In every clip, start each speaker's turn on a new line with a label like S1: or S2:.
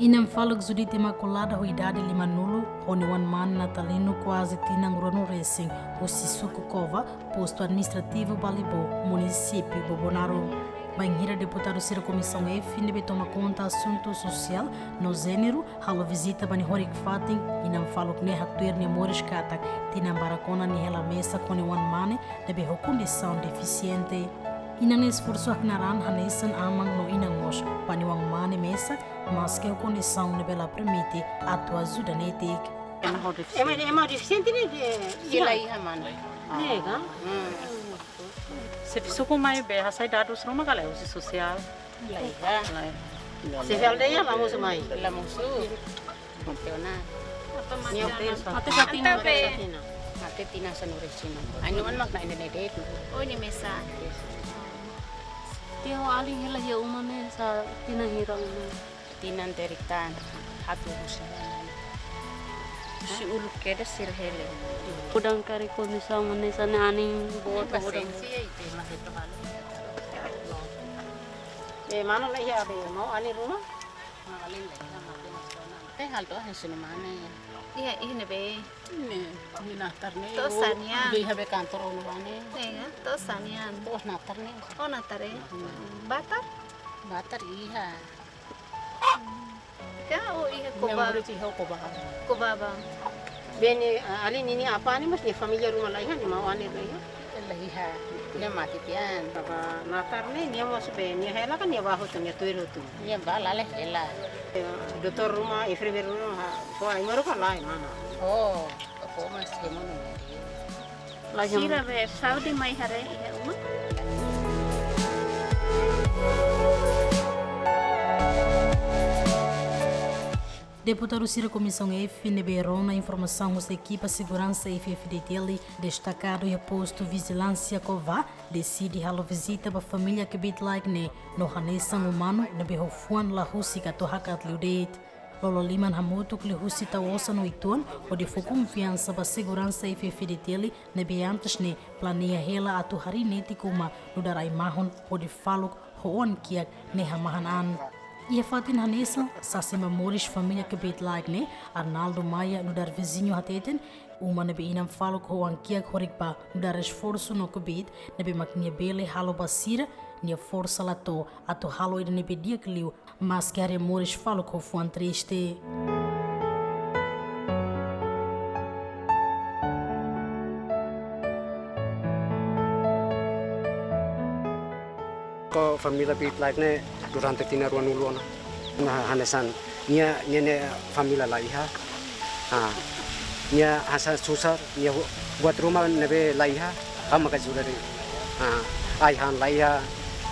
S1: Inam falog Judite Imaculada ho idade limanulo, onde wan man natalino quase tinang rono racing, o Sisuku Kova, posto administrativo Balibo, município Bobonaro. Banheira deputado Cira Comissão F, nebe toma conta assunto social, no gênero, halo visita bani horik fating, inam falog ne haktuer ne mores katak, tinam baracona ne hela mesa kone wan mane, nebe ho condição deficiente. Inang esforço aknaran hanesan amang no inang mos, paniwang mane mesa, mas que a condição ne bela permite a tua ajuda netik.
S2: É mais deficiente, né?
S3: Sila iha man.
S2: Nega.
S4: Se fizer mais bem, a saída dos rumos galera, o social.
S3: Sila iha.
S2: Se vê aldeia, lá musa mais.
S3: Sila musu. Mampeona.
S2: Niya pensa.
S4: Mate sa tina.
S3: Mate tina sa nurisino. Ano man magna inedit.
S5: Oh, ni mesa. Tiyo aling hila ya umane sa tinahirang na.
S3: Tinan teritan. Hatu husinan. Si uluk keda sirhele.
S5: Udang kari kondisa mane sa aning buot udang.
S3: Pasensia ite mahito halo.
S2: Mana lah ya, mau ani rumah?
S3: Alin lagi sama penasona. Teh hal to han sinumane.
S5: Iya, ihne be.
S3: Ni natarne.
S5: To sanian.
S3: Di habe kantor unwane.
S5: Nega, to sanian.
S3: To natarne.
S5: Oh, natare. Batar?
S3: Batar iha.
S5: Ya, oh iya
S3: Kuba
S5: kuba.
S3: ci ho kuba.
S5: Kubaba.
S2: Beni alin ini apa ni mas ni família rumah lah ya, ni mau ani lah ya.
S3: Lahiha. Ni mati tian.
S2: Baba natar ni niya mas be niya hela kan niya bahu tu niya tuiru tu.
S3: Ni balale hela.
S2: Doktor rumah, enfermeira rumah, so ay maro ka lai mama.
S3: Oh, ako mas hemono.
S5: Sira be, Saudi mai hare iya uma.
S1: Deputado Cira Comissão F, neberon a informação da equipa segurança FFDTL, destacado e posto vigilância Cova, decide halo visita para a família que bit like ne, no hanesan humano, nebe hofuan la husika to hakat liudet. Lolo liman hamoto que husi ta osa no ituan, o de for confiança para segurança FFDTL, nebe antes ne, planeia hela atu hari neti kuma, no darai mahon, o de faluk, hoon kiak, ne hamahan an. Ia fatin hanesa, sasi memórias família que bit like ne, Arnaldo Maia no dar vizinho hateten, uma nebe inam falo ko ankia horikpa no dar esforço no kubit, nebe maknia bele halo basira, nia força lato, ato halo ida nebe dia kliu, mas que a memórias falo ko fuan triste.
S6: Ko família bit like ne durante tinaruan ulona na hanesan nia ne família laiha nia hasa susar nia buat rumah nebe laiha kama ka julari ai han laiha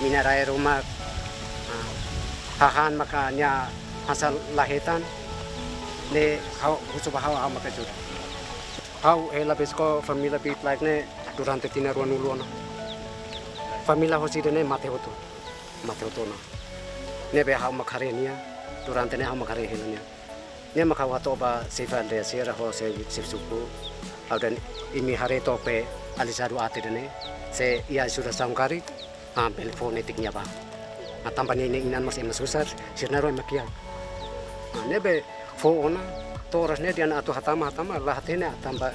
S6: minarai rumah hahan maka nia hasa lahetan ne hau husubahau maka julari hau ela besko família bit like ne durante tinaruan ulona família hosidene mate hoto no nebe hau makare nia durante ne hau makare helanya ne makawa to ba sifal de sira ho se sifsuku dan imi hare tope alisadu ate dene se ia sudah sangkari telefonetik nya ba atambani ne inan mas susar sirnaro makia nebe fo ona toras ne dian atu hatama lah tene atamba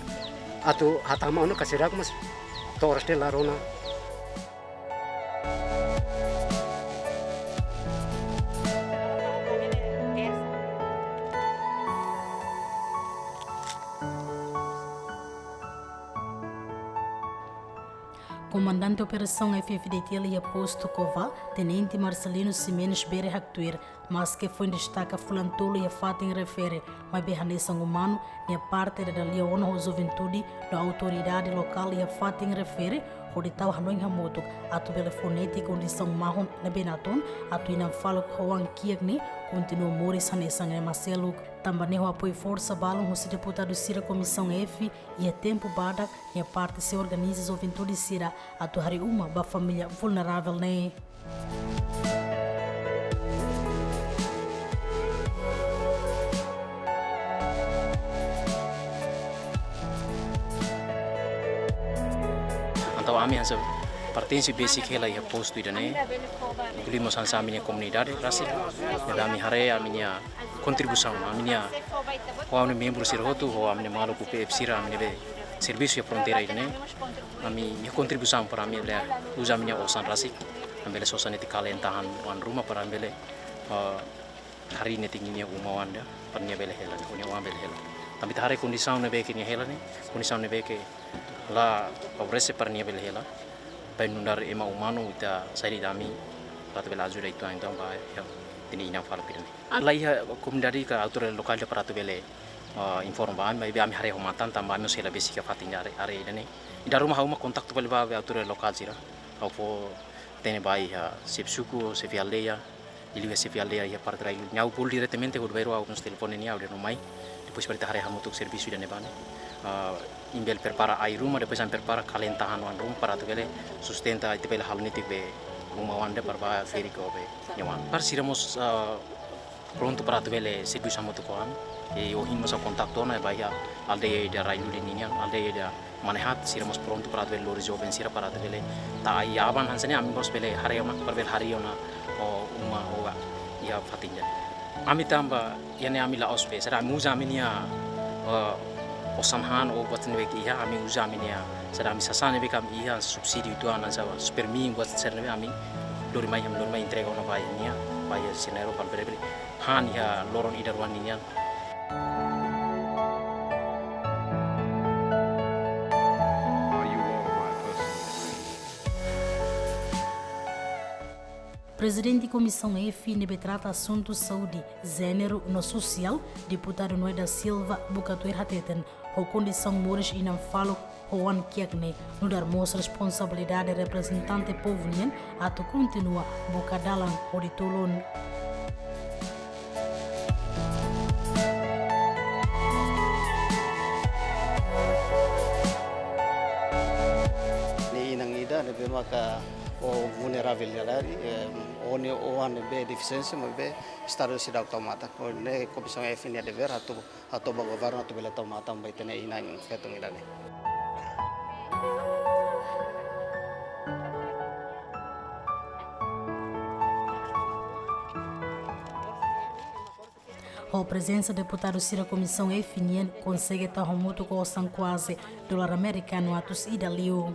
S6: atu hatama ono kasirak mas toras de larona.
S1: Comandante Operação FFDTL e posto Cova, Tenente Marcelino Simenes Bere Haktuir, mas que foi destaca Fulantolo e a Fatem refere, mas berraneção humano, e a parte da Leona ou Juventude, da autoridade local e a Fatem refere, o de tal Hanoi Hamoto, a tu telefonete condição marrom na Benaton, a tu inam falo Hoan Kiagni, continua Moris Hanesan e Marcelo, também o apoio força balão o deputado Cira Comissão F e a tempo bada e a parte se organiza a juventude Cira, a tu hari uma ba família vulnerável né.
S7: Antau ami hasil pertence basic hela ia posto idane tulimos sa minha comunidade rasi da mi hare a minha contribuição a minha o amne membro sirhotu o amne malu ku PFC ra amne be serviço a fronteira idane a minha contribuição para mim le usa minha osan rasi ambele sosaneti kalentahan wan rumah para ambele hari ini tingginya umawan dia pernia bele hela punya uang bele hela tapi hari kondisi ne beke ni hela ni kondisi ne beke la pobreza pernia bele hela penundar ema umano ita sari dami ratu bele ajuda itu então ba ya tini ina fala pirani lai komunidade ka autor lokal de paratu bele inform ba mai ami hari homatan tamba ami sela basic fatin are ini ida rumah huma kontak tu bele ba autor lokal sira au fo tene bai ha sipsuku sevialdeia ili sevialdeia ia para trai nyau pul diretamente ko bairo au nos telefone ni au de no mai depois para hari hamutuk serviço de nebane imbel prepara ai rumah depois am prepara kalentahan wan rumah para tu bele sustenta itu bele hal nitik be rumah wande para feri ko be nyawan par siramos pronto para tu bele serviço hamutuk ko am e o himos a contacto na baia aldeia de railu de ninyan aldeia de manehat siramos pronto para tu bele lori joven sira para tu bele ta ai aban hansane am bos bele hariona par bele hariona o uma o ia fatinja ami tamba yani ami la ospe sera muza minia osanhan o batne ki ia ami uza minia sera ami sasane be kam ia subsidi itu anan sa supermi buat serve ami lori mai entrega ona bai nia bai sinero par bele han ia loron idarwan ninya
S1: Presidente da Comissão EFI trata assuntos saúde, gênero no social, deputado Noé da Silva, Bucatuir Hateten, ou condição moras e não falo, Juan Kiakne, no dar mostra responsabilidade representante povo nien, ato continua, Bucadalan, Oditolon.
S8: Ni nang ida ne be maka o vulnerável oni o ane be deficiência mas be estar sida automata o ne comissão EFI ne dever atu ba governo atu bela automata ba tene ina ng feto ngidane
S1: A presença do deputado Cira Comissão EFI consegue estar muito com o quase dólar americano atos idalio.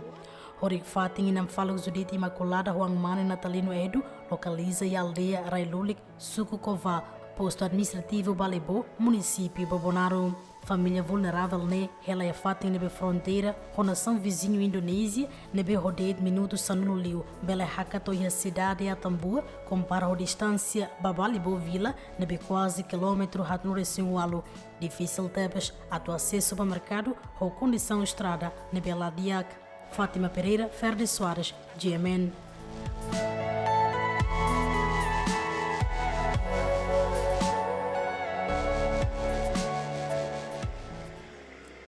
S1: Horik fating inam falok Judite Imaculada Huang Mane Natalino Edu localiza a aldeia Railulik, Suku Kova, posto administrativo Balebo, município Bobonaro. Família vulnerável ne ela é fating nebe fronteira com nação vizinho Indonésia nebe rodeio minutos sanululiu bela hakato a cidade Atambua compara a distância Babalibo Vila nebe quase quilômetro hatno resingualo difícil tebes ato acesso ao mercado ou condição estrada nebe Ladiak. Fátima Pereira, Ferdi Soares, GMN.